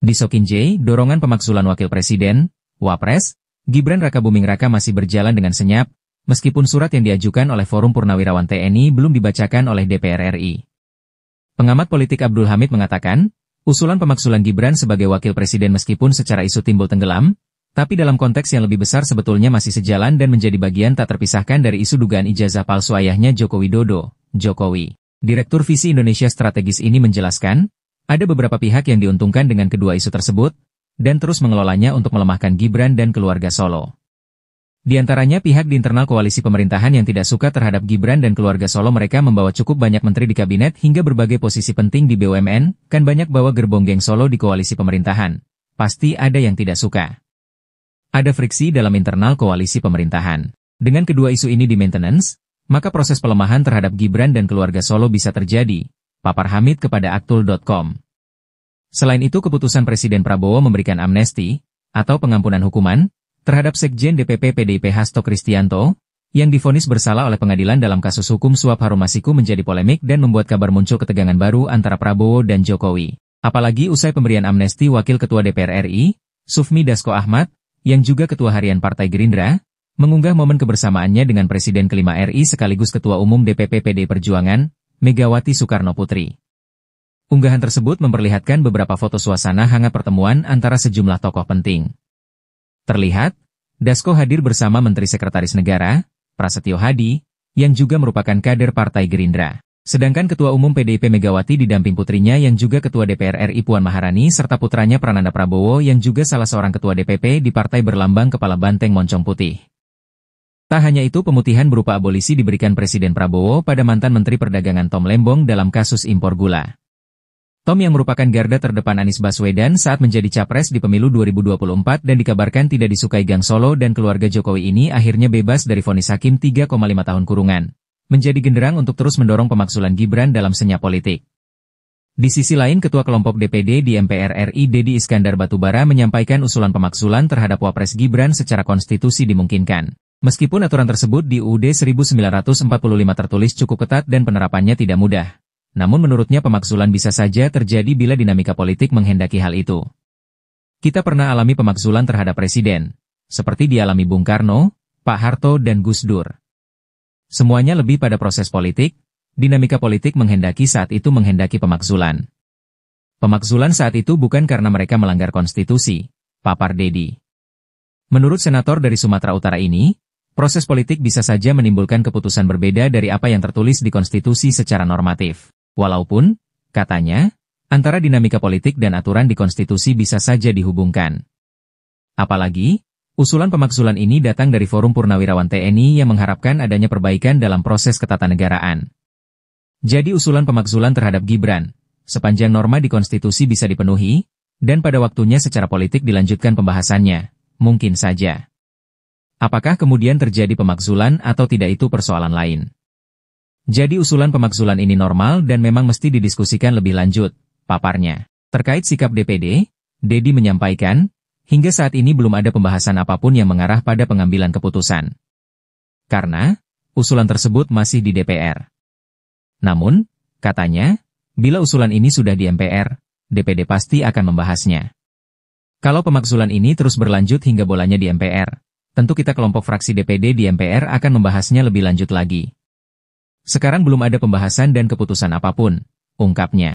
Di Sokinjai, dorongan pemakzulan Wakil Presiden, Wapres, Gibran Rakabuming Raka masih berjalan dengan senyap, meskipun surat yang diajukan oleh Forum Purnawirawan TNI belum dibacakan oleh DPR RI. Pengamat politik Abdul Hamid mengatakan, usulan pemakzulan Gibran sebagai Wakil Presiden meskipun secara isu timbul tenggelam, tapi dalam konteks yang lebih besar sebetulnya masih sejalan dan menjadi bagian tak terpisahkan dari isu dugaan ijazah palsu ayahnya Joko Widodo, Jokowi. Direktur Visi Indonesia Strategis ini menjelaskan, ada beberapa pihak yang diuntungkan dengan kedua isu tersebut, dan terus mengelolanya untuk melemahkan Gibran dan keluarga Solo. Di antaranya pihak di internal koalisi pemerintahan yang tidak suka terhadap Gibran dan keluarga Solo. Mereka membawa cukup banyak menteri di kabinet hingga berbagai posisi penting di BUMN, kan banyak bawa gerbong geng Solo di koalisi pemerintahan. Pasti ada yang tidak suka. Ada friksi dalam internal koalisi pemerintahan. Dengan kedua isu ini di maintenance, maka proses pelemahan terhadap Gibran dan keluarga Solo bisa terjadi, papar Hamid kepada Aktul.com. Selain itu keputusan Presiden Prabowo memberikan amnesti, atau pengampunan hukuman, terhadap Sekjen DPP PDIP Hasto Kristianto, yang divonis bersalah oleh pengadilan dalam kasus hukum suap Harun Masiku menjadi polemik dan membuat kabar muncul ketegangan baru antara Prabowo dan Jokowi. Apalagi usai pemberian amnesti Wakil Ketua DPR RI, Sufmi Dasko Ahmad, yang juga Ketua Harian Partai Gerindra, mengunggah momen kebersamaannya dengan Presiden kelima RI sekaligus Ketua Umum DPP PDI Perjuangan, Megawati Soekarno Putri. Unggahan tersebut memperlihatkan beberapa foto suasana hangat pertemuan antara sejumlah tokoh penting. Terlihat, Dasko hadir bersama Menteri Sekretaris Negara, Prasetyo Hadi, yang juga merupakan kader Partai Gerindra. Sedangkan Ketua Umum PDIP Megawati didamping putrinya yang juga Ketua DPR RI Puan Maharani serta putranya Prananda Prabowo yang juga salah seorang Ketua DPP di partai berlambang kepala banteng moncong putih. Tak hanya itu, pemutihan berupa abolisi diberikan Presiden Prabowo pada mantan Menteri Perdagangan Tom Lembong dalam kasus impor gula. Tom yang merupakan garda terdepan Anies Baswedan saat menjadi capres di pemilu 2024 dan dikabarkan tidak disukai gang Solo dan keluarga Jokowi ini akhirnya bebas dari vonis hakim 3,5 tahun kurungan. Menjadi genderang untuk terus mendorong pemakzulan Gibran dalam senyap politik. Di sisi lain, Ketua Kelompok DPD di MPR RI Dedi Iskandar Batubara menyampaikan usulan pemakzulan terhadap Wapres Gibran secara konstitusi dimungkinkan. Meskipun aturan tersebut di UUD 1945 tertulis cukup ketat dan penerapannya tidak mudah. Namun menurutnya pemakzulan bisa saja terjadi bila dinamika politik menghendaki hal itu. Kita pernah alami pemakzulan terhadap Presiden, seperti dialami Bung Karno, Pak Harto dan Gus Dur. Semuanya lebih pada proses politik, dinamika politik menghendaki saat itu menghendaki pemakzulan. Pemakzulan saat itu bukan karena mereka melanggar konstitusi, papar Dedi. Menurut senator dari Sumatera Utara ini, proses politik bisa saja menimbulkan keputusan berbeda dari apa yang tertulis di konstitusi secara normatif. Walaupun, katanya, antara dinamika politik dan aturan di konstitusi bisa saja dihubungkan. Apalagi, usulan pemakzulan ini datang dari Forum Purnawirawan TNI yang mengharapkan adanya perbaikan dalam proses ketatanegaraan. Jadi usulan pemakzulan terhadap Gibran, sepanjang norma di konstitusi bisa dipenuhi, dan pada waktunya secara politik dilanjutkan pembahasannya, mungkin saja. Apakah kemudian terjadi pemakzulan atau tidak itu persoalan lain. Jadi usulan pemakzulan ini normal dan memang mesti didiskusikan lebih lanjut, paparnya. Terkait sikap DPD, Dedi menyampaikan, hingga saat ini belum ada pembahasan apapun yang mengarah pada pengambilan keputusan. Karena, usulan tersebut masih di DPR. Namun, katanya, bila usulan ini sudah di MPR, DPD pasti akan membahasnya. Kalau pemakzulan ini terus berlanjut hingga bolanya di MPR, tentu kita kelompok fraksi DPD di MPR akan membahasnya lebih lanjut lagi. Sekarang belum ada pembahasan dan keputusan apapun, ungkapnya.